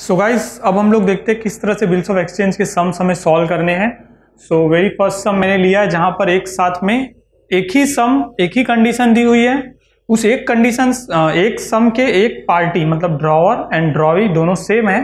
So guys, अब हम लोग देखते हैं किस तरह से बिल्स ऑफ एक्सचेंज के सम्स हमें सॉल्व करने हैं। सो वेरी फर्स्ट सम मैंने लिया है जहां पर एक साथ में एक ही सम, एक ही कंडीशन दी हुई है। उस एक कंडीशन, एक सम के एक पार्टी मतलब ड्रॉवर एंड ड्रॉवी दोनों सेम है,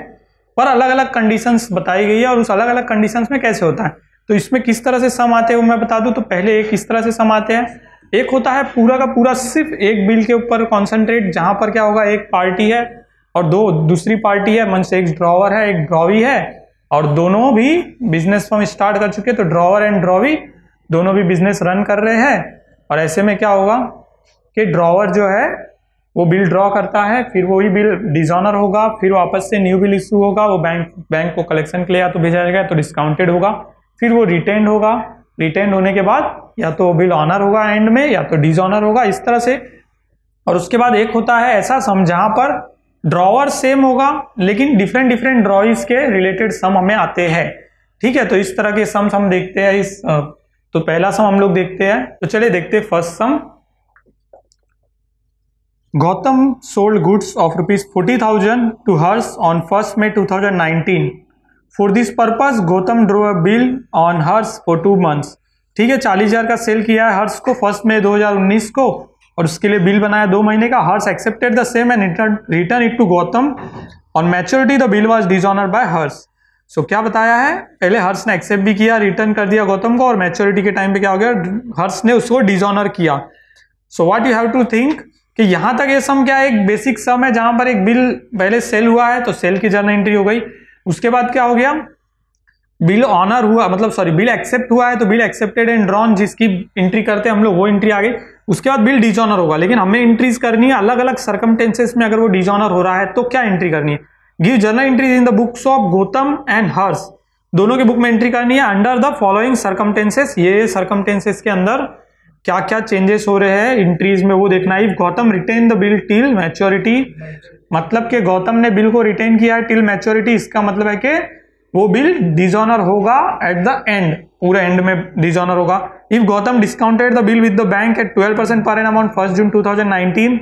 पर अलग अलग कंडीशंस बताई गई है और उस अलग अलग कंडीशंस में कैसे होता है। तो इसमें किस तरह से सम आते हैं वो मैं बता दूं। तो पहले एक इस तरह से सम आते हैं। एक होता है पूरा का पूरा सिर्फ एक बिल के ऊपर कॉन्सेंट्रेट, जहां पर क्या होगा, एक पार्टी है और दूसरी पार्टी है, मन से एक ड्रॉवर है एक ड्रॉवी है और दोनों भी बिजनेस फर्म स्टार्ट कर चुके हैं। तो ड्रॉवर एंड ड्रॉवी दोनों भी बिजनेस रन कर रहे हैं और ऐसे में क्या होगा कि ड्रॉवर जो है वो बिल ड्रॉ करता है, फिर वही बिल डिसऑनर होगा, फिर वापस से न्यू बिल इशू होगा, वो बैंक को कलेक्शन के लिए या तो भेजा जाएगा तो डिस्काउंटेड होगा, फिर वो रिटेन्ड होगा। रिटेन्ड होने के बाद या तो बिल ऑनर होगा एंड में या तो डिसऑनर होगा, इस तरह से। और उसके बाद एक होता है ऐसा सम जहां पर ड्रॉवर सेम होगा लेकिन डिफरेंट डिफरेंट ड्रॉइज के रिलेटेड सम हमें आते हैं। ठीक है, तो इस तरह के सम्स हम देखते हैं। तो पहला सम हम लोग देखते हैं। तो चलिए देखते हैं first sum. Gautam sold goods of ₹40,000 to Harsh on 1 May 2019। For this purpose Gautam drew a bill on Harsh for 2 months। ठीक है, 40,000 का सेल किया है हर्ष को 1 May 2019 को और उसके लिए बिल बनाया 2 महीने का। Harsh accepted the same and return it to Gautam. On maturity the bill was dishonoured by Harsh. So क्या बताया है, पहले हर्ष ने एक्सेप्ट भी किया, रिटर्न कर दिया गौतम को, और मैच्योरिटी के टाइम पे क्या हो गया, हर्ष ने उसको डिसऑनर किया। So what you have to think कि यहां तक ये सम क्या है, एक बेसिक सम है जहां पर एक बिल पहले सेल हुआ है तो सेल की जर्नल एंट्री हो गई। उसके बाद क्या हो गया, बिल ऑनर हुआ, मतलब सॉरी बिल एक्सेप्ट हुआ है तो बिल एक्सेप्टेड एंड ड्रॉन जिसकी एंट्री करते हैं हम लोग वो एंट्री आ गई। उसके बाद बिल डिसऑनर होगा, लेकिन हमें एंट्रीज करनी है अलग अलग सर्कमटेंसेस में। अगर वो डिसऑनर हो रहा है तो क्या एंट्री करनी है, give journal entries in the books of Gautam and Harsh. दोनों के बुक में एंट्री करनी है अंडर द फॉलोइंग सर्कमटेंसेस। ये सर्कमटेंसेस के अंदर क्या क्या चेंजेस हो रहे हैं एंट्रीज में वो देखना है। If Gautam retain the bill till maturity, मतलब कि गौतम ने बिल को रिटेन किया है टिल मैच्योरिटी, इसका मतलब है कि वो बिल डिसऑनर होगा एट द एंड, पूरे एंड में डिसऑनर होगा। If Gautam discounted the bill with the bank at 12% per annum on 1 June 2019,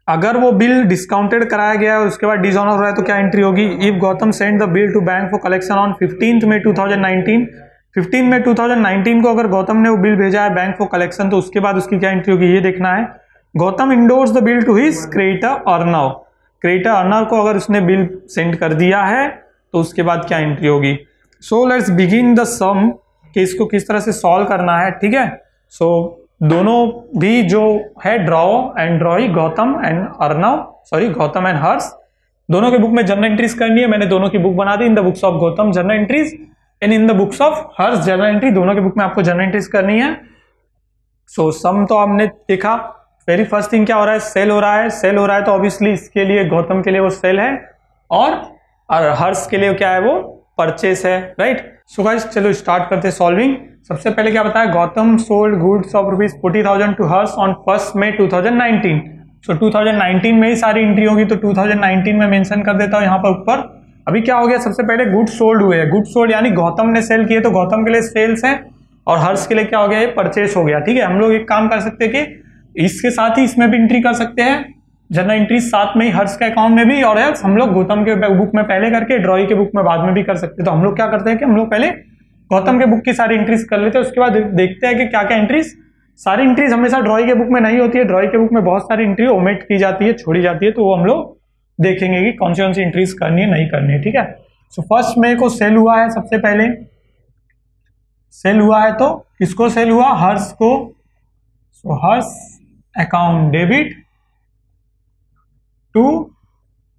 अगर वो बिल डिस्काउंटेड कराया गया है उसके बाद डिसऑनर हो रहा है तो क्या एंट्री होगी। If Gautam send the bill to bank for collection on 15 May 2019, 15 May 2019 को अगर गौतम ने वो बिल भेजा है बैंक फॉर कलेक्शन तो उसके बाद उसकी क्या एंट्री होगी ये देखना है। Gautam endorse the bill to his creditor Arnav, creditor Arnav को अगर उसने बिल सेंड कर दिया है तो उसके बाद क्या एंट्री होगी। सो लेट्स बिगिन द सम कि इसको किस तरह से सॉल्व करना है। ठीक है, सो दोनों भी जो है drawer and drawee, Gautam and Arnav, sorry Gautam and Harsh, दोनों के बुक में जर्नल एंट्रीज करनी है। मैंने दोनों की बुक बना दी। In the books of Gautam journal entries and in the books of Harsh journal entry, दोनों के बुक में आपको जर्नल एंट्रीज करनी है। सो सम तो हमने देखा। वेरी फर्स्ट थिंग क्या हो रहा है, सेल हो रहा है। सेल हो रहा है तो ऑब्वियसली इसके लिए गौतम के लिए वो सेल है और हर्ष के लिए क्या है वो परचेस है, राइट। सो गाइस चलो स्टार्ट करते हैं सॉल्विंग। सबसे पहले क्या बताया, Gautam sold goods of ₹40,000 to Harsh on 1 May 2019। So 2019 में ही सारी एंट्री होगी तो 2019 में मेंशन कर देता हूं यहाँ पर ऊपर। अभी क्या हो गया, सबसे पहले गुड्स सोल्ड हुए हैं। गुड्स सोल्ड यानी गौतम ने सेल किए तो गौतम के लिए सेल्स है और हर्ष के लिए क्या हो गया, ये परचेस हो गया। ठीक है, हम लोग एक काम कर सकते हैं कि इसके साथ ही इसमें भी एंट्री कर सकते हैं, जर्नल एंट्री साथ में ही हर्ष के अकाउंट में भी, और हम लोग गौतम के बुक में पहले करके ड्रॉई के बुक में बाद में भी कर सकते हैं। तो हम लोग क्या करते हैं कि हम लोग पहले गौतम के बुक की सारी एंट्रीज कर लेते हैं, उसके बाद देखते हैं कि क्या क्या एंट्रीज। सारी एंट्रीज हमेशा ड्रॉई के बुक में नहीं होती है, ड्रॉई के बुक में बहुत सारी एंट्री ओमिट की जाती है, छोड़ी जाती है, तो वो हम लोग देखेंगे कि कौन सी एंट्रीज करनी है नहीं करनी है। ठीक है, सो 1 May को सेल हुआ है, सबसे पहले सेल हुआ है तो किसको सेल हुआ, हर्ष को। So Harsh account debit to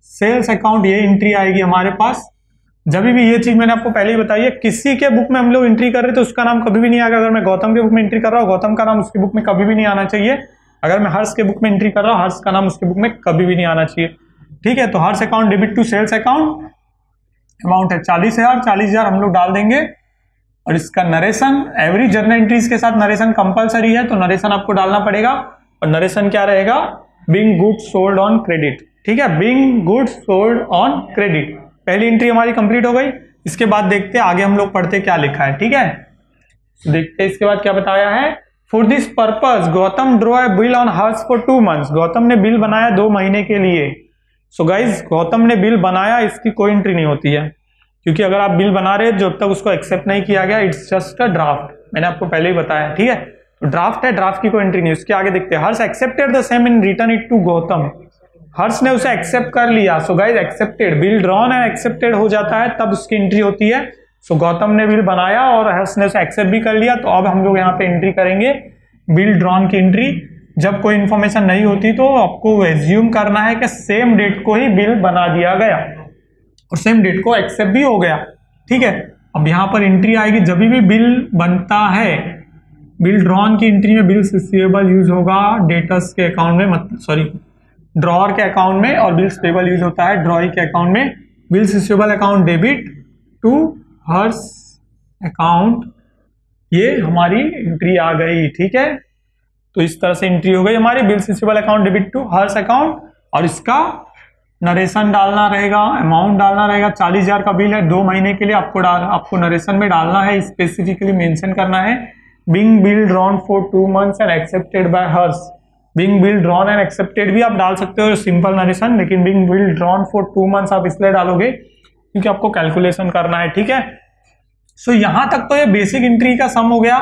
sales account, ये एंट्री आएगी हमारे पास। जब भी ये चीज मैंने आपको पहले ही बताई है, किसी के बुक में हम लोग एंट्री कर रहे तो उसका नाम कभी भी नहीं आएगा। अगर मैं गौतम के बुक में एंट्री कर रहा हूँ, गौतम का नाम उसकी बुक में कभी भी नहीं आना चाहिए। अगर मैं हर्ष के बुक में एंट्री कर रहा हूँ, हर्ष का नाम उसके बुक में कभी भी नहीं आना चाहिए। ठीक है, तो Harsh account debit to sales account, amount है 40,000, 40,000 हम लोग डाल देंगे। और इसका नरेशन, एवरी जर्नल एंट्रीज के साथ नरेशन कंपलसरी है तो नरेशन आपको डालना पड़ेगा। और नरेशन क्या रहेगा, being goods sold on credit. ठीक है, being goods sold on credit, पहली एंट्री हमारी कंप्लीट हो गई। इसके बाद देखते हैं आगे हम लोग पढ़ते क्या लिखा है। ठीक है, देखते हैं इसके बाद क्या बताया है। For this purpose Gautam draw a bill on Harsh for 2 months। Gautam ने बिल बनाया 2 महीने के लिए। सो गाइज गौतम ने बिल बनाया, इसकी कोई एंट्री नहीं होती है, क्योंकि अगर आप बिल बना रहे जब तक उसको एक्सेप्ट नहीं किया गया, इट्स जस्ट अ ड्राफ्ट, मैंने आपको पहले ही बताया, ठीक है। तो ड्राफ्ट है, ड्राफ्ट की कोई एंट्री नहीं। उसके आगे देखते हैं, Harsh accepted the same in return it to Gautam, Harsh ने उसे एक्सेप्ट कर लिया। So guys accepted, bill drawn and accepted हो जाता है तब उसकी एंट्री होती है। सो गौतम ने बिल बनाया और हर्ष ने उसे एक्सेप्ट भी कर लिया, तो अब हम लोग यहाँ पे एंट्री करेंगे बिल ड्रॉन की एंट्री। जब कोई इंफॉर्मेशन नहीं होती तो आपको एज्यूम करना है कि सेम डेट को ही बिल बना दिया गया और सेम डेट को एक्सेप्ट भी हो गया, ठीक है। अब यहाँ पर एंट्री आएगी जब भी बिल बनता है, बिल ड्रॉन की एंट्री में बिल्स रिसीवेबल यूज होगा डेटर्स के अकाउंट में, मतलब सॉरी ड्रॉअर के अकाउंट में, और बिल्स पेबल यूज होता है ड्रॉई के अकाउंट में। Bills receivable account debit to Harsh account, ये हमारी एंट्री आ गई, ठीक है। तो इस तरह से एंट्री हो गई हमारी, bills receivable account debit to Harsh account, और इसका नरेशन डालना रहेगा, अमाउंट डालना रहेगा। 40,000 का बिल है, 2 महीने के लिए आपको नरेशन में डालना है, स्पेसिफिकली मेंशन करना है being bill drawn for 2 months and accepted by Harsh. Being bill drawn and accepted भी आप डाल सकते हो सिंपल नरेशन, लेकिन being bill drawn for 2 months आप इसलिए डालोगे क्योंकि आपको कैलकुलेशन करना है, ठीक है। सो यहां तक तो ये बेसिक एंट्री का सम हो गया।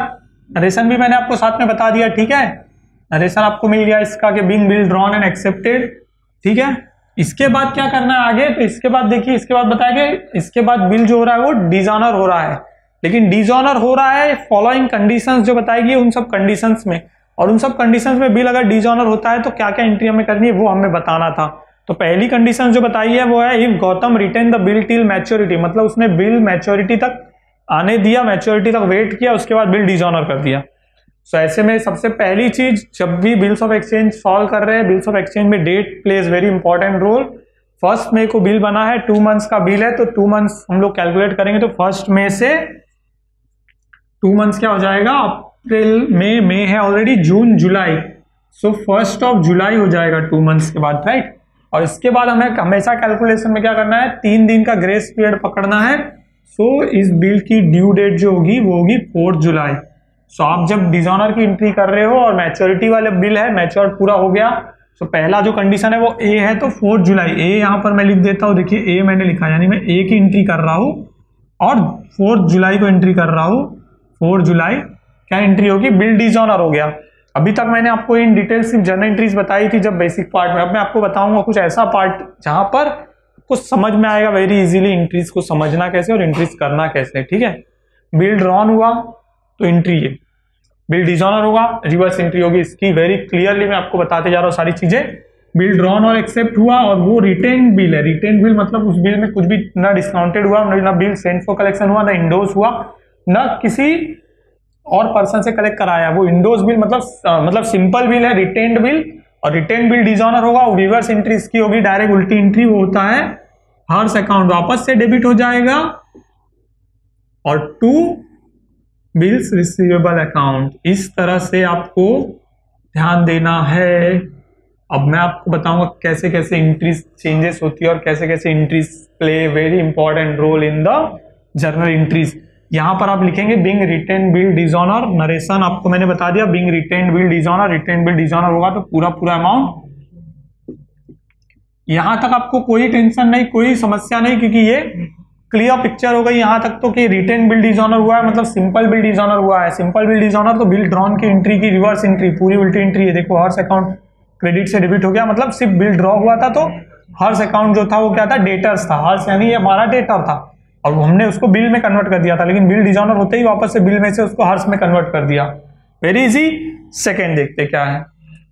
नरेशन भी मैंने आपको साथ में बता दिया, ठीक है। नरेशन आपको मिल गया इसका कि being bill drawn and accepted, ठीक है। इसके बाद क्या करना है आगे, तो इसके बाद देखिए, इसके बाद बताया कि इसके बाद बिल जो हो रहा है वो डिसऑनर हो रहा है, लेकिन डिसऑनर हो रहा है फॉलोइंग कंडीशंस जो बताएगी उन सब कंडीशंस में, और उन सब कंडीशंस में बिल अगर डिसऑनर होता है तो क्या क्या एंट्री हमें करनी है वो हमें बताना था। तो पहली कंडीशन जो बताई है वो है if Gautam retain the bill till maturity, मतलब उसने बिल मैच्योरिटी तक आने दिया, मैच्योरिटी तक वेट किया, उसके बाद बिल डिसऑनर कर दिया। सो ऐसे में सबसे पहली चीज, जब भी बिल्स ऑफ एक्सचेंज सॉल्व कर रहे हैं, बिल्स ऑफ एक्सचेंज में date plays very important role. First मई को बिल बना है, 2 months का बिल है, तो 2 months हम लोग कैलकुलेट करेंगे, तो फर्स्ट मई से 2 months क्या हो जाएगा, अप्रैल मई है ऑलरेडी, जून जुलाई, सो 1 जुलाई हो जाएगा 2 months के बाद, राइट। और इसके बाद हमें हमेशा कैलकुलेशन में क्या करना है, 3 दिन का ग्रेस पीरियड पकड़ना है। सो इस बिल की ड्यू डेट जो होगी वो होगी 4 जुलाई। सो आप जब डिसऑनर की एंट्री कर रहे हो और मैच्योरिटी वाले बिल है, मैच्योर पूरा हो गया, सो पहला जो कंडीशन है वो ए है, तो 4 जुलाई, ए यहाँ पर मैं लिख देता हूँ, देखिए ए मैंने लिखा, यानी मैं ए की एंट्री कर रहा हूँ और 4 जुलाई को एंट्री कर रहा हूँ। 4 जुलाई क्या एंट्री होगी, बिल डिसऑनर हो गया। अभी तक मैंने आपको इन डिटेल सिर्फ जनरल एंट्रीज बताई थी जब बेसिक पार्ट में, अब मैं आपको बताऊंगा कुछ ऐसा पार्ट जहां पर कुछ समझ में आएगा वेरी इजीली एंट्रीज को समझना कैसे और एंट्रीज करना कैसे, ठीक है। बिल ड्रॉन हुआ तो एंट्री है, बिल डिसऑनर होगा रिवर्स एंट्री होगी, इसकी वेरी क्लियरली मैं आपको बताते जा रहा हूँ सारी चीजें। बिल ड्रॉन और एक्सेप्ट हुआ और वो रिटेन बिल है, रिटेन बिल मतलब उस बिल में कुछ भी ना डिस्काउंटेड हुआ, ना बिल सेंट फॉर कलेक्शन हुआ, ना इंडोज हुआ, ना किसी और पर्सन से कलेक्ट कराया, वो इंडोज बिल मतलब सिंपल बिल है, रिटेन्ड बिल, और रिटेन बिल डिसऑनर होगा, रिवर्स एंट्री इसकी होगी डायरेक्ट उल्टी एंट्री, वो होता है हर्ष अकाउंट वापस से डेबिट हो जाएगा, और टू बिल्स रिसीवेबल अकाउंट, इस तरह से आपको ध्यान देना है। अब मैं आपको बताऊंगा कैसे कैसे एंट्रीज चेंजेस होती है और कैसे कैसे entries play very important role in the journal entries. यहां पर आप लिखेंगे being retain bill dishonour, narration आपको मैंने बता दिया, being retain bill dishonour, retain bill dishonour होगा तो पूरा अमाउंट। यहां तक आपको कोई टेंशन नहीं, कोई समस्या नहीं, क्योंकि ये क्लियर पिक्चर हो गई यहां तक तो कि रिटेन बिल डिसऑनर हुआ है मतलब सिंपल बिल डिसऑनर हुआ है। सिंपल बिल डिसऑनर तो बिल ड्रॉन की एंट्री की रिवर्स एंट्री, पूरी उल्टी एंट्री है। देखो हर्ष अकाउंट क्रेडिट से डेबिट हो गया, मतलब सिर्फ बिल ड्रॉ हुआ था तो हर्ष अकाउंट जो था वो क्या था, डेटर्स था, हर्ष यानी ये हमारा डेटर था और हमने उसको बिल में कन्वर्ट कर दिया था, लेकिन बिल डिसऑनर होते ही वापस से बिल में से उसको हर्ष में कन्वर्ट कर दिया। Very easy. सेकंड देखते क्या है।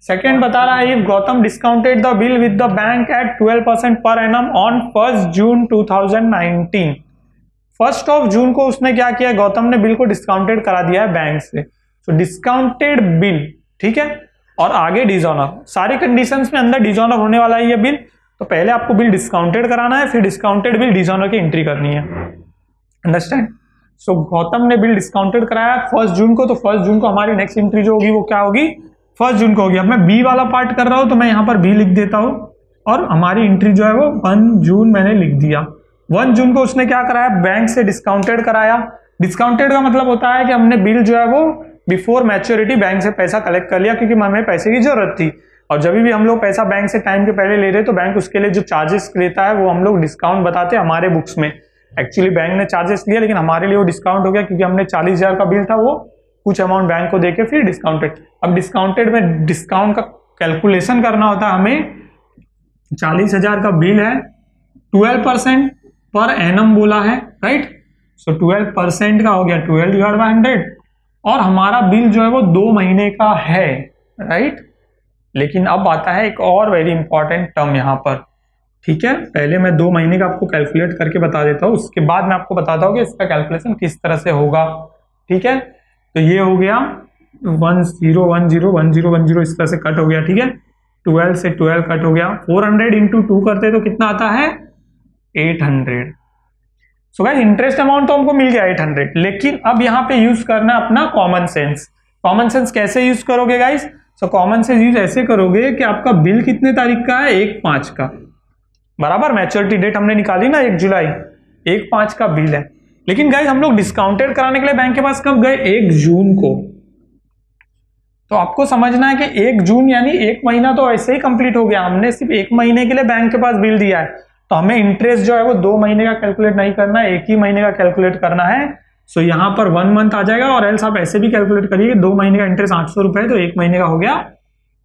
सेकंड बता रहा है if Gautam discounted the bill with the bank at 12% per annum on 1 जून 2019। 1 जून को उसने क्या किया, गौतम ने बिल को डिस्काउंटेड करा दिया है बैंक से। तो डिस्काउंटेड बिल, ठीक है, और आगे डिसऑनर, सारी कंडीशंस में अंदर डिसऑनर होने वाला है ये बिल। तो पहले आपको बिल डिस्काउंटेड कराना है, फिर डिस्काउंटेड बिल डिसऑनर की एंट्री करनी है। अंडरस्टैंड। सो गौतम ने बिल डिस्काउंटेड कराया 1 जून को, तो 1 जून को हमारी नेक्स्ट एंट्री जो होगी वो क्या होगी, 1 जून को होगी। अब मैं बी वाला पार्ट कर रहा हूं तो मैं यहां पर बी लिख देता हूं और हमारी एंट्री जो है वो 1 जून मैंने लिख दिया। 1 जून को उसने क्या कराया, बैंक से डिस्काउंटेड कराया। डिस्काउंटेड का मतलब होता है कि हमने बिल जो है वो बिफोर मैच्योरिटी बैंक से पैसा कलेक्ट कर लिया क्योंकि हमें पैसे की जरूरत थी, और जब भी हम लोग पैसा बैंक से टाइम के पहले ले रहे हैं तो बैंक उसके लिए जो चार्जेस लेता है वो हम लोग डिस्काउंट बताते हैं हमारे बुक्स में। एक्चुअली बैंक ने चार्जेस लिया लेकिन हमारे लिए वो डिस्काउंट हो गया क्योंकि हमने 40,000 का बिल था, वो कुछ अमाउंट बैंक को देके फिर डिस्काउंटेड। अब डिस्काउंटेड में डिस्काउंट का कैलकुलेशन करना होता है हमें। 40,000 का बिल है, 12% पर एनम बोला है, राइट। सो 12% का हो गया 12/100 और हमारा बिल जो है वो 2 महीने का है, राइट। लेकिन अब आता है एक और वेरी इंपॉर्टेंट टर्म यहाँ पर, ठीक है। पहले मैं 2 महीने का आपको कैलकुलेट करके बता देता हूँ, उसके बाद मैं आपको बताता हूँ कि इसका कैलकुलेशन किस तरह से होगा, ठीक है। तो ये हो गया 10101010 इस तरह से कट हो गया, ठीक है। 12 से 12 कट हो गया, 400 इंटू 2 करते तो कितना आता है 800। सो गाइस इंटरेस्ट अमाउंट तो हमको मिल गया 800, लेकिन अब यहाँ पे यूज करना अपना कॉमन सेंस। कॉमन सेंस कैसे यूज करोगे guys? So common sense use ऐसे करोगे कि आपका बिल कितने तारीख का है, 1/5 का, बराबर। मैच्योरिटी डेट हमने निकाली ना 1 जुलाई, 1/5 का बिल है। लेकिन गाइस हम लोग डिस्काउंटेड कराने के लिए बैंक के पास कब गए, 1 जून को। तो आपको समझना है कि 1 जून यानी 1 महीना तो ऐसे ही कंप्लीट हो गया, हमने सिर्फ 1 महीने के लिए बैंक के पास बिल दिया है। तो हमें इंटरेस्ट जो है वो 2 महीने का कैलकुलेट नहीं करना है, 1 ही महीने का कैलकुलेट करना है। सो यहाँ पर 1 मंथ आ जाएगा, और एल्स आप ऐसे भी कैलकुलेट करिए 2 महीने का इंटरेस्ट 800 रुपए, तो 1 महीने का हो गया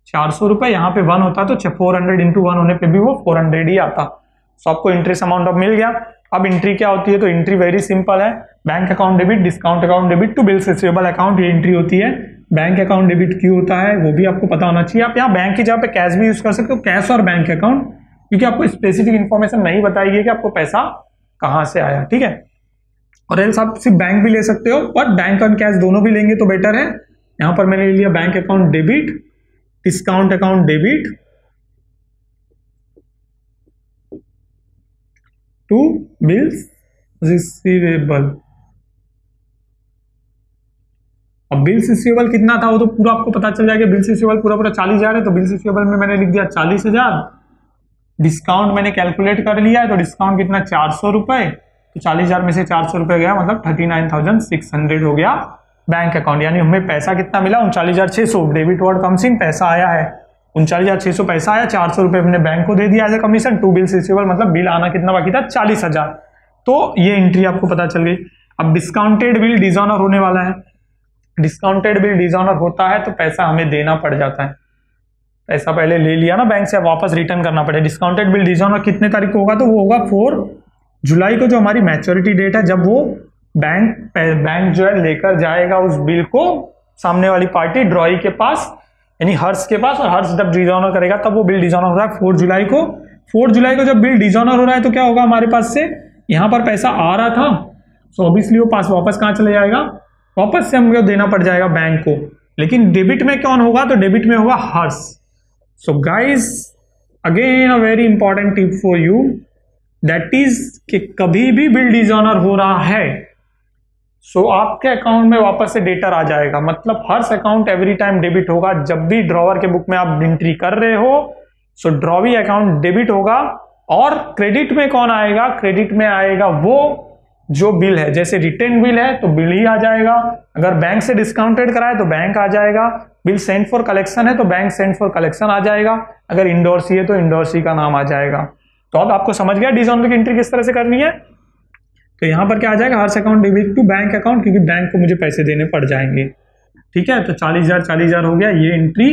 400 रुपए। यहाँ पे 1 होता तो 400 इंटू 1 होने पे भी वो 400 ही आता। सो आपको इंटरेस्ट अमाउंट अब मिल गया। अब एंट्री क्या होती है, तो एंट्री वेरी सिंपल है, bank account debit, discount account debit to bills receivable account, ये एंट्री होती है। बैंक अकाउंट डेबिट क्यों होता है वो भी आपको पता होना चाहिए। आप यहाँ बैंक की जगह पे कैश भी यूज कर सकते हो, कैश और बैंक अकाउंट, क्योंकि आपको स्पेसिफिक इन्फॉर्मेशन नहीं बताएगी कि आपको पैसा कहाँ से आया, ठीक है। और एल्स आप सिर्फ बैंक भी ले सकते हो, बट बैंक और कैश दोनों भी लेंगे तो बेटर है। यहाँ पर मैंने ले लिया bank account debit, discount account debit to bills receivable. अब बिल्स रिसीवेबल कितना था वो तो पूरा आपको पता चल जाएगा। बिल्स रिसीवेबल पूरा 40,000 है, तो बिल्स रिसीवेबल में मैंने लिख दिया 40,000। डिस्काउंट मैंने कैलकुलेट कर लिया है, तो डिस्काउंट कितना 400 रुपए, तो 40,000 में से 400 रुपए गया, मतलब 39,600 हो गया बैंक अकाउंट। यानी हमें पैसा कितना मिला 39,600, डेबिट वर्ड कम्स इन, पैसा आया है 39,600 पैसा आया, 400 रुपए हमने बैंक को दे दिया as a commission to bills receivable, मतलब बिल आना कितना बाकी था 40,000। तो ये एंट्री आपको पता चल गई। अब डिस्काउंटेड बिल डिसऑनर होने वाला है। डिस्काउंटेड बिल डिसऑनर होता है तो पैसा हमें देना पड़ जाता है। पैसा पहले ले लिया ना बैंक से, वापस रिटर्न करना पड़े। डिस्काउंटेड बिल डिसऑनर कितने तारीख को होगा, तो वो होगा 4 जुलाई को, जो हमारी मैच्योरिटी डेट है, जब वो बैंक जो है लेकर जाएगा उस बिल को सामने वाली पार्टी ड्रॉई के पास, यानी हर्ष के पास, और हर्ष जब डिसऑनर करेगा तब वो बिल डिसऑनर हो रहा है 4 जुलाई को। 4 जुलाई को जब बिल डिसऑनर हो रहा है तो क्या होगा, हमारे पास से यहाँ पर पैसा आ रहा था, सो ऑब्वियसली वो पास वापस कहाँ चले जाएगा, वापस से हमको देना पड़ जाएगा बैंक को। लेकिन डेबिट में कौन होगा, तो डेबिट में होगा Harsh. So guys again a very important tip for you, that is कि कभी भी बिल डिसऑनर हो रहा है सो आपके अकाउंट में वापस से डेटर आ जाएगा, मतलब हर्ष अकाउंट एवरी टाइम डेबिट होगा। जब भी ड्रॉवर के बुक में आप एंट्री कर रहे हो सो ड्रॉवी अकाउंट डेबिट होगा। और क्रेडिट में कौन आएगा, क्रेडिट में आएगा वो जो बिल है, जैसे रिटेन बिल है तो बिल ही आ जाएगा, अगर बैंक से डिस्काउंटेड कराए तो बैंक आ जाएगा, बिल सेंट फॉर कलेक्शन है तो बैंक सेंट फॉर कलेक्शन आ जाएगा, अगर इंडोर्सी है तो इंडोर्सी का नाम आ जाएगा। तो अब आपको समझ गया डिसऑनर की एंट्री किस तरह से करनी है। तो यहां पर क्या आ जाएगा, Harsh account debit to bank account, क्योंकि बैंक को मुझे पैसे देने पड़ जाएंगे, ठीक है। तो 40,000 हो गया, ये एंट्री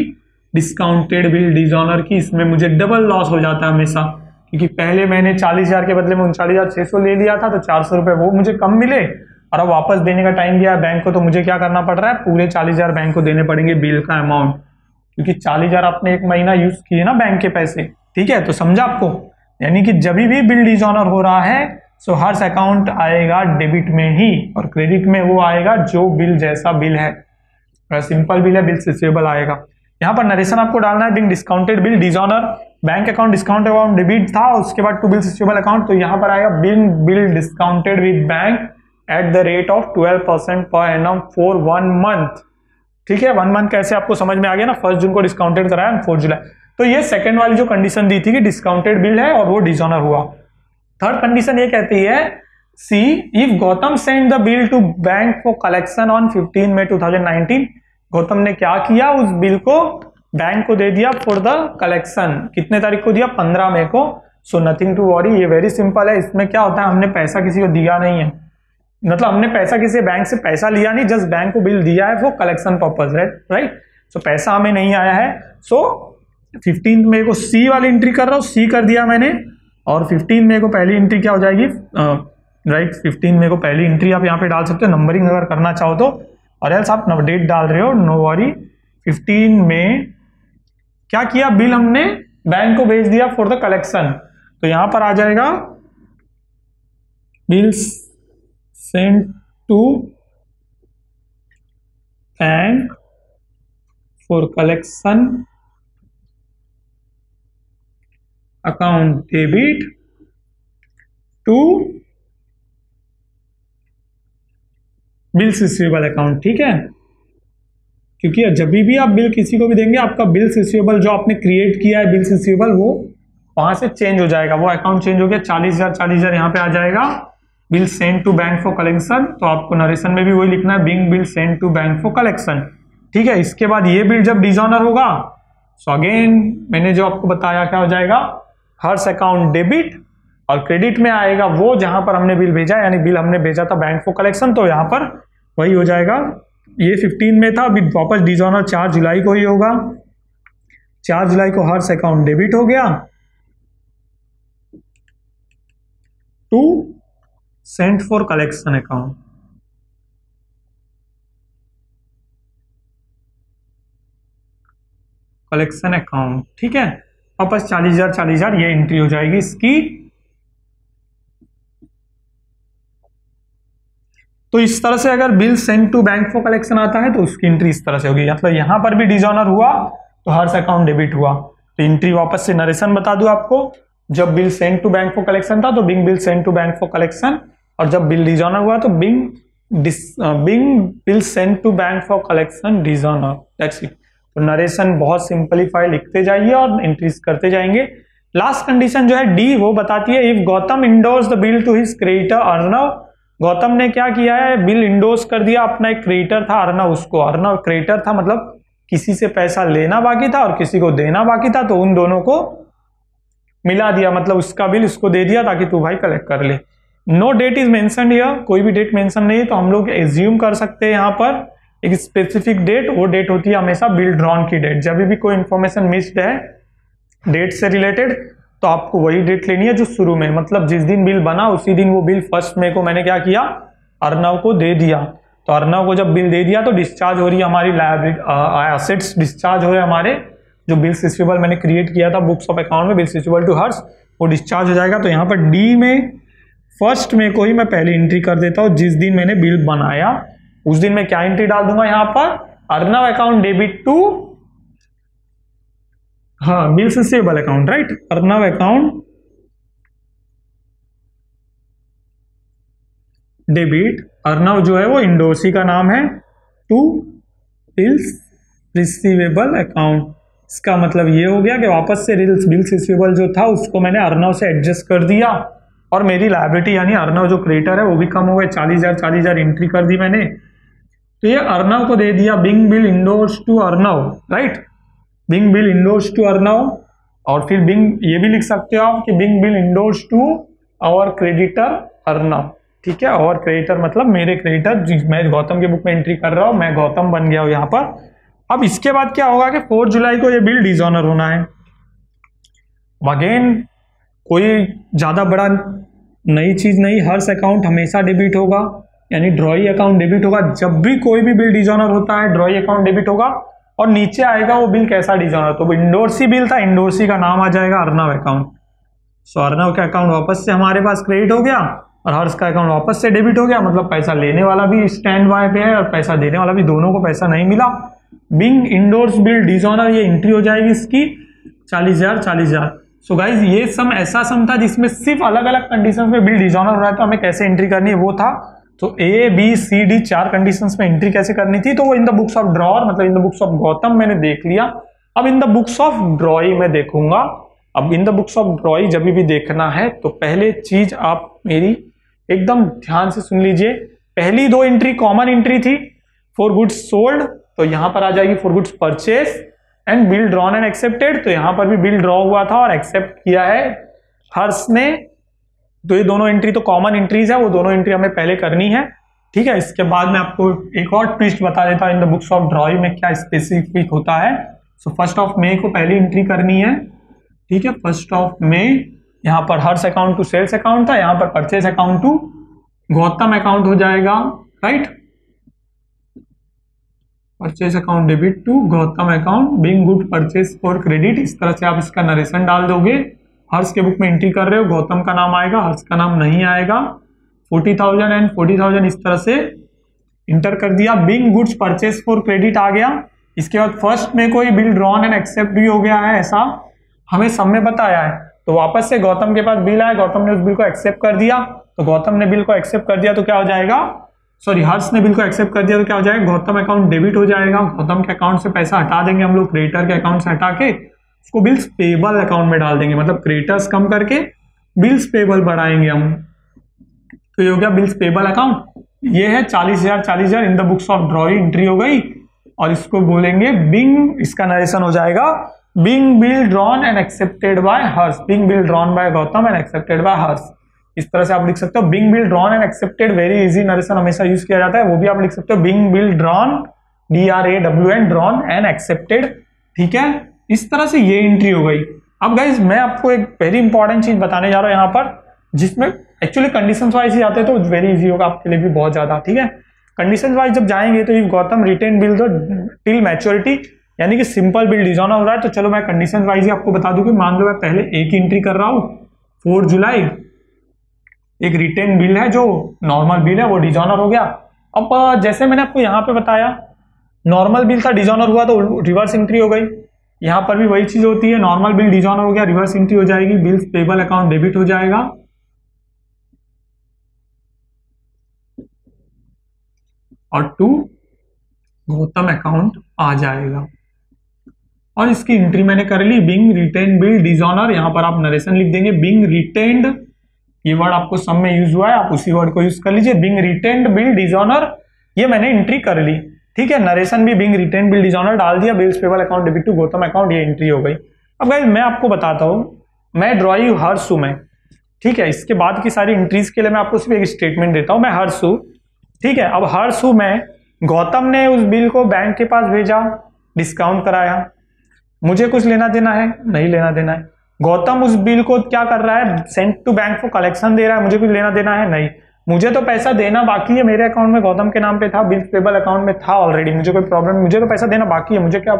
डिस्काउंटेड बिल डिसऑनर की। इसमें मुझे डबल लॉस हो जाता है हमेशा, क्योंकि पहले मैंने 40,000 के बदले में 39,600 ले लिया था, तो 400 रुपए वो मुझे कम मिले, और अब वापस देने का टाइम दिया बैंक को, तो मुझे क्या करना पड़ रहा है, पूरे 40,000 बैंक को देने पड़ेंगे बिल का अमाउंट, क्योंकि 40,000 आपने 1 महीना यूज किए ना बैंक के पैसे, ठीक है। तो समझा आपको, यानी कि जब भी बिल डिसऑनर हो रहा है सो हर्ष अकाउंट आएगा डेबिट में ही, और क्रेडिट में वो आएगा जो बिल जैसा बिल है, सिंपल बिल है बिल रिसीवेबल आएगा। यहाँ पर नरेशन आपको डालना है, being discounted bill dishonour, bank account discount account debit था, उसके बाद टू बिल रिसीवेबल अकाउंट, तो यहाँ पर आएगा being bill discounted with bank at the rate of 12% per annum for 1 month, ठीक है। 1 मंथ कैसे आपको समझ में आ गया ना, 1 जून को डिस्काउंटेड कराया 4 जुलाई। तो ये सेकंड वाली जो कंडीशन दी थी कि डिस्काउंटेड बिल है और वो डिसऑनर हुआ। थर्ड कंडीशन ये कहती है, see if Gautam send the bill to bank for collection on 15 May 2019, Gautam ने क्या किया, उस बिल को बैंक को दे दिया फॉर द कलेक्शन। कितने तारीख को दिया? 15 मई को। सो नथिंग टू वरी, ये वेरी सिंपल है। इसमें क्या होता है, हमने पैसा किसी को दिया नहीं है, मतलब हमने पैसा किसी बैंक से पैसा लिया नहीं, जस्ट बैंक को बिल दिया है फॉर कलेक्शन पर्पज, राइट। सो पैसा हमें नहीं आया है। सो 15 मई को सी वाली एंट्री कर रहा हूँ, सी कर दिया मैंने। और 15 मई को पहली एंट्री क्या हो जाएगी, राइट 15 मई को पहली एंट्री आप यहाँ पे डाल सकते हो, नंबरिंग अगर करना चाहो तो, और एल्स आप डेट डाल रहे हो, नो वरी। 15 में क्या किया, बिल हमने बैंक को भेज दिया फॉर द कलेक्शन। तो यहां पर आ जाएगा bills sent to bank for collection account debit to bills receivable account. ठीक है, क्योंकि जब भी आप बिल किसी को भी देंगे, आपका बिल्स रिसीवेबल जो आपने क्रिएट किया है बिल्स रिसीवेबल, वो वहां से चेंज हो जाएगा, वो अकाउंट चेंज हो गया। 40,000 यहाँ पे आ जाएगा, bill send to bank for collection. तो आपको नरेशन में भी वही लिखना है, being bill send to bank for collection. ठीक है, इसके बाद ये बिल जब डिसऑनर होगा, सो अगेन मैंने जो आपको बताया क्या हो जाएगा, हर्ष अकाउंट डेबिट, और क्रेडिट में आएगा वो जहां पर हमने बिल भेजा, यानी बिल हमने भेजा था बैंक फॉर कलेक्शन, तो यहाँ पर वही हो जाएगा। ये 15 में था, अभी वापस डिसऑनर 4 जुलाई को ही होगा। 4 जुलाई को हर्ष अकाउंट डेबिट हो गया to sent for collection account. Collection account, ठीक है, वापस 40,000 ये एंट्री हो जाएगी इसकी। तो इस तरह से अगर bill send to bank for collection आता है तो उसकी एंट्री इस तरह से होगी। मतलब यहां पर भी डिसऑनर हुआ तो हर्ष अकाउंट डेबिट हुआ, तो एंट्री वापस से नरेशन बता दूं आपको। जब bill send to bank for collection था तो being bill send to bank for collection, और जब बिल डिसऑनर हुआ तो being bill send to bank for collection dishonour, that's it. तो नरेशन बहुत सिंपलीफाई लिखते जाइए और एंट्रीज करते जाएंगे। लास्ट कंडीशन जो है डी, वो बताती है if Gautam endorse the bill to his creditor Arnav. Gautam ने क्या किया है, बिल इंडोर्स कर दिया, अपना एक क्रेडिटर था अर्नव, उसको, अर्नव क्रेडिटर था, मतलब किसी से पैसा लेना बाकी था और किसी को देना बाकी था, तो उन दोनों को मिला दिया, मतलब उसका बिल उसको दे दिया ताकि तू भाई कलेक्ट कर ले। No date is mentioned here, कोई भी डेट मेंशन नहीं है, तो हम लोग एज्यूम कर सकते हैं यहाँ पर एक स्पेसिफिक डेट। वो डेट होती है हमेशा बिल ड्रॉन की डेट। जब भी कोई इंफॉर्मेशन मिस्ड है डेट से रिलेटेड, तो आपको वही डेट लेनी है जो शुरू में, मतलब जिस दिन बिल बना उसी दिन वो बिल 1 मई को मैंने क्या किया, अर्नव को दे दिया। तो अर्नव को जब बिल दे दिया तो डिस्चार्ज हो रही है हमारी लायबिलिटी, एसेट्स डिस्चार्ज हो रहे हमारे, जो बिल्स रिसीवेबल मैंने क्रिएट किया था बुक्स ऑफ अकाउंट में, बिल्स रिसीवेबल टू हर्ष, वो डिस्चार्ज हो जाएगा। तो यहाँ पर डी में 1 मई को ही मैं पहली एंट्री कर देता हूँ, जिस दिन मैंने बिल बनाया उस दिन मैं क्या एंट्री डाल दूंगा यहाँ पर, अर्नव अकाउंट डेबिट टू, हाँ, bills receivable account, right, Arnav account debit, Arnav जो है वो इंडोर्सी का नाम है, टू बिल्स रिसीवेबल अकाउंट। इसका मतलब ये हो गया कि वापस से बिल्स रिसीवेबल जो था उसको मैंने अर्नव से एडजस्ट कर दिया, और मेरी लायबिलिटी यानी अर्नव जो क्रेडिटर है वो भी कम हो गए, 40,000 एंट्री कर दी मैंने। तो ये अर्नव को दे दिया, being bill endorse to Arnav, right, being bill endorse to Arnav. और फिर बिंग ये भी लिख सकते हो आप कि being bill endorse to our creditor Arnav, ठीक है, और क्रेडिटर मतलब मेरे क्रेडिटर, मैं गौतम के बुक में एंट्री कर रहा हूं, मैं गौतम बन गया हूं यहाँ पर। अब इसके बाद क्या होगा कि 4 जुलाई को ये बिल डिसऑनर होना है। अगेन कोई ज्यादा बड़ा नई चीज नहीं, हर्ष अकाउंट हमेशा डेबिट होगा, यानी ड्रॉई अकाउंट डेबिट होगा। जब भी कोई भी बिल डिसऑनर होता है ड्रॉई अकाउंट डेबिट होगा, और नीचे आएगा वो बिल कैसा डिसऑनर, तो इंडोर्सी बिल था, इंडोर्सी का नाम आ जाएगा अर्नव अकाउंट। सो अर्नव का अकाउंट वापस से हमारे पास क्रेडिट हो गया और हर्ष का अकाउंट वापस से डेबिट हो गया, मतलब पैसा लेने वाला भी स्टैंड बाय पे है और पैसा देने वाला भी, दोनों को पैसा नहीं मिला। बिंग इंडोर्स बिल डिसऑनर, ये एंट्री हो जाएगी इसकी 40,000। सो गाइज ये सम ऐसा सम था जिसमें सिर्फ अलग अलग कंडीशंस में बिल डिसऑनर हो रहा है, तो हमें कैसे एंट्री करनी है वो था। तो A B C D 4 conditions में एंट्री कैसे करनी थी, तो वो in the books of drawer, मतलब in the books of Gautam मैंने देख लिया। अब in the books of drawee मैं देखूंगा। अब in the books of drawee जब भी देखना है तो पहले चीज आप मेरी एकदम ध्यान से सुन लीजिए। पहली 2 एंट्री कॉमन एंट्री थी फॉर गुड्स सोल्ड, तो यहां पर आ जाएगी for goods purchase. And bill drawn and accepted, तो यहाँ पर भी बिल ड्रॉ हुआ था और एक्सेप्ट किया है हर्ष ने। तो ये दोनों एंट्री तो कॉमन एंट्रीज है, वो दोनों एंट्री हमें पहले करनी है, ठीक है। इसके बाद मैं आपको एक और ट्विस्ट बता देता हूँ इन द बुक्स ऑफ ड्रॉइंग में क्या स्पेसिफिक होता है। सो 1 मई को पहली एंट्री करनी है, ठीक है। 1 मई यहाँ पर Harsh account to sales account था, यहाँ पर purchase account to Gautam account हो जाएगा, right. Purchase account debit to Gautam account being good purchase for credit. इस तरह से आप इसका नरेशन डाल दोगे। हर्ष के बुक में एंट्री कर रहे हो, गौतम का नाम आएगा, हर्ष का नाम नहीं आएगा। 40,000 एंड 40,000 इस तरह से इंटर कर दिया। Being goods purchase for credit आ गया। इसके बाद 1 मई को ही बिल ड्रॉन एंड एक्सेप्ट भी हो गया है, ऐसा हमें सब में बताया है। तो वापस से गौतम के पास बिल आया, गौतम ने उस बिल को एक्सेप्ट कर दिया, तो गौतम ने बिल को एक्सेप्ट कर दिया तो क्या हो जाएगा, सॉरी हर्ष ने बिल को एक्सेप्ट कर दिया तो क्या हो जाएगा, गौतम अकाउंट डेबिट हो जाएगा। गौतम के अकाउंट से पैसा हटा देंगे हम लोग, क्रेडिटर के अकाउंट से हटा के उसको बिल्स पेबल अकाउंट में डाल देंगे, मतलब क्रेडिटर्स कम करके बिल्स पेबल बढ़ाएंगे हम। तो ये हो गया बिल्स पेबल अकाउंट। ये है 40,000 इन the books of drawing entry हो गई। और इसको बोलेंगे बिंग, इसका नरेशन हो जाएगा being bill drawn and accepted by Harsh, being bill drawn by Gautam and accepted by Harsh. इस तरह से आप लिख सकते हो being bill drawn and accepted, very easy narration हमेशा यूज किया जाता है, वो भी आप लिख सकते हो being bill drawn DRAWN drawn and accepted, ठीक है। इस तरह से ये एंट्री हो गई। अब गाइज मैं आपको एक वेरी इंपॉर्टेंट चीज बताने जा रहा हूं यहाँ पर, जिसमें एक्चुअली कंडीशन वाइज ही आते हैं तो वेरी इजी होगा आपके लिए भी बहुत ज्यादा, ठीक है। कंडीशन वाइज जब जाएंगे तो इफ गौतम रिटेन बिल दो टिल मैच्योरिटी, यानी कि सिंपल बिल डिसऑनर हो रहा है, तो चलो मैं कंडीशन वाइज ही आपको बता दूं कि मान लो मैं पहले एक एंट्री कर रहा हूं 4 जुलाई, एक रिटेन बिल है जो नॉर्मल बिल है वो डिसऑनर हो गया। अब जैसे मैंने आपको यहाँ पे बताया नॉर्मल बिल था डिसऑनर हुआ तो रिवर्स एंट्री हो गई, यहाँ पर भी वही चीज होती है, नॉर्मल बिल डिसऑनर हो गया रिवर्स एंट्री हो जाएगी, बिल्स पेबल अकाउंट डेबिट हो जाएगा और टू गौतम अकाउंट आ जाएगा। और इसकी एंट्री मैंने कर ली बिंग रिटेन बिल डिसऑनर, यहां पर आप नरेशन लिख देंगे बिंग रिटेन्ड, ये वर्ड आपको सब में यूज हुआ है, आप उसी वर्ड को यूज कर लीजिए, बिंग रिटेन्ड बिल डिसऑनर, ये मैंने एंट्री कर ली, ठीक है। नरेशन भी बिंग रिटेन्ड बिल डिसऑनर डाल दिया, bills payable account debit to Gautam account, ये एंट्री हो गई। अब गाइस मैं आपको बताता हूं, मैं ड्रॉइंग हर्ष हूं मैं, ठीक है। इसके बाद की सारी एंट्रीज के लिए मैं आपको सिर्फ एक स्टेटमेंट देता हूं, मैं हर्ष हूं, ठीक है। अब हर्ष हूं मैं, गौतम ने उस बिल को बैंक के पास भेजा, डिस्काउंट कराया, मुझे कुछ लेना देना है नहीं लेना देना है। गौतम उस बिल को क्या कर रहा है, send to bank for collection दे रहा है, मुझे कुछ लेना देना है नहीं, मुझे तो पैसा देना बाकी है, मेरे अकाउंट में गौतम के नाम पे था, बिल पेबल अकाउंट में था ऑलरेडी, मुझे कोई प्रॉब्लम, मुझे तो पैसा देना बाकी है, मुझे क्या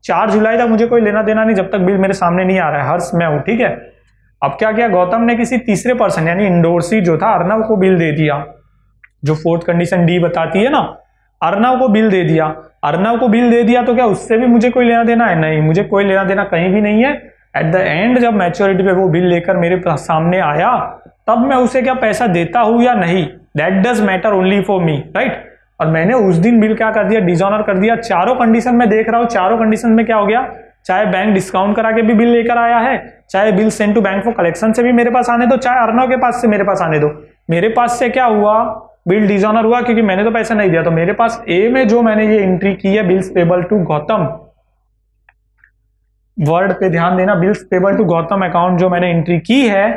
4 जुलाई तक मुझे कोई लेना देना नहीं जब तक बिल मेरे सामने नहीं आ रहा है, हर्ष मैं हूं, ठीक है। अब क्या किया गौतम ने, किसी तीसरे पर्सन यानी इंडोर्सी जो था अर्नव को बिल दे दिया, जो 4th कंडीशन डी बताती है ना, अर्नव को बिल दे दिया। अर्नव को बिल दे दिया तो क्या उससे भी मुझे कोई लेना देना है नहीं, मुझे कोई लेना देना कहीं भी नहीं है। एट द एंड जब मैच्योरिटी पे वो बिल लेकर मेरे सामने आया तब मैं उसे क्या पैसा देता हूं या नहीं, that does matter only for me, right. और मैंने उस दिन बिल क्या कर दिया, डिसऑनर कर दिया। चारों कंडीशन में देख रहा हूं, चारों कंडीशन में क्या हो गया, चाहे बैंक डिस्काउंट करा के भी बिल लेकर आया है, चाहे bill send to bank for collection से भी मेरे पास आने दो, चाहे अर्नव के पास से मेरे पास आने दो, मेरे पास से क्या हुआ, बिल डिसऑनर हुआ क्योंकि मैंने तो पैसा नहीं दिया। तो मेरे पास ए में जो मैंने ये एंट्री की है bills payable to Gautam, word पे ध्यान देना, bills payable to Gautam account जो मैंने एंट्री की है,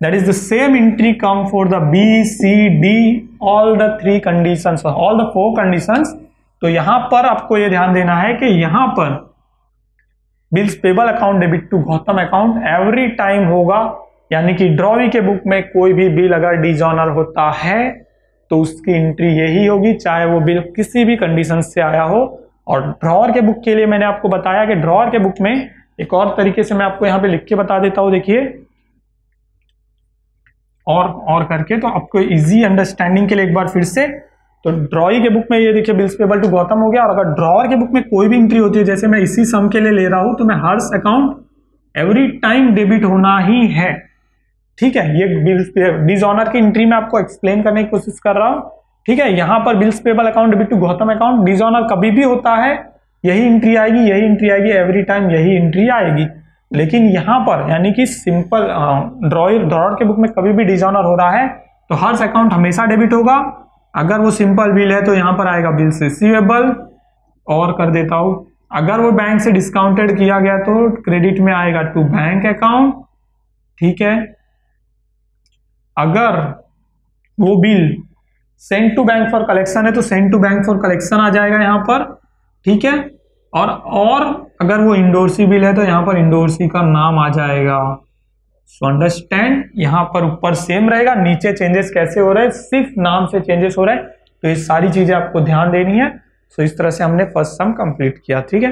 that is the same entry come for the B C D all the 3 conditions, all the 4 conditions. तो यहां पर आपको ये ध्यान देना है कि यहां पर bills payable account debit to Gautam account every time होगा, यानी कि ड्रॉवी के बुक में कोई भी बिल अगर डिसऑनर होता है तो उसकी एंट्री यही होगी, चाहे वो बिल किसी भी कंडीशन से आया हो। और ड्रॉअर के बुक के लिए मैंने आपको बताया कि ड्रॉअर के बुक में एक और तरीके से मैं आपको यहां पे लिख के बता देता हूं, देखिए और करके, तो आपको इजी अंडरस्टैंडिंग के लिए एक बार फिर से, तो ड्रॉई के बुक में ये देखिए बिल्स पेबल टू गौतम हो गया। और अगर ड्रॉअर के बुक में कोई भी एंट्री होती है, जैसे मैं इसी सम के लिए ले रहा हूं, तो मैं हर्ष अकाउंट एवरी टाइम डेबिट होना ही है, ठीक है। ये बिल्स डिसऑनर की एंट्री में आपको एक्सप्लेन करने की कोशिश कर रहा हूं, ठीक है। यहां पर bills payable account debit to Gautam account, dishonour कभी भी होता है यही एंट्री आएगी, यही एंट्री आएगी, एवरी टाइम यही एंट्री आएगी। लेकिन यहां पर यानी कि सिंपल ड्रॉअर के बुक में कभी भी डिसऑनर हो रहा है तो हर्ष अकाउंट हमेशा डेबिट होगा। अगर वो सिंपल बिल है तो यहां पर आएगा बिल्स रिसीवेबल, और कर देता हूं अगर वो बैंक से डिस्काउंटेड किया गया तो क्रेडिट में आएगा टू बैंक अकाउंट, ठीक है। अगर वो bill send to bank for collection है तो send to bank for collection आ जाएगा यहाँ पर, ठीक है। और अगर वो इंडोर्सी बिल है तो यहाँ पर इंडोर्सी का नाम आ जाएगा। सो अंडरस्टैंड, यहाँ पर ऊपर सेम रहेगा, नीचे चेंजेस कैसे हो रहे हैं, सिर्फ नाम से चेंजेस हो रहे हैं। तो ये सारी चीजें आपको ध्यान देनी है। सो इस तरह से हमने फर्स्ट सम कंप्लीट किया, ठीक है।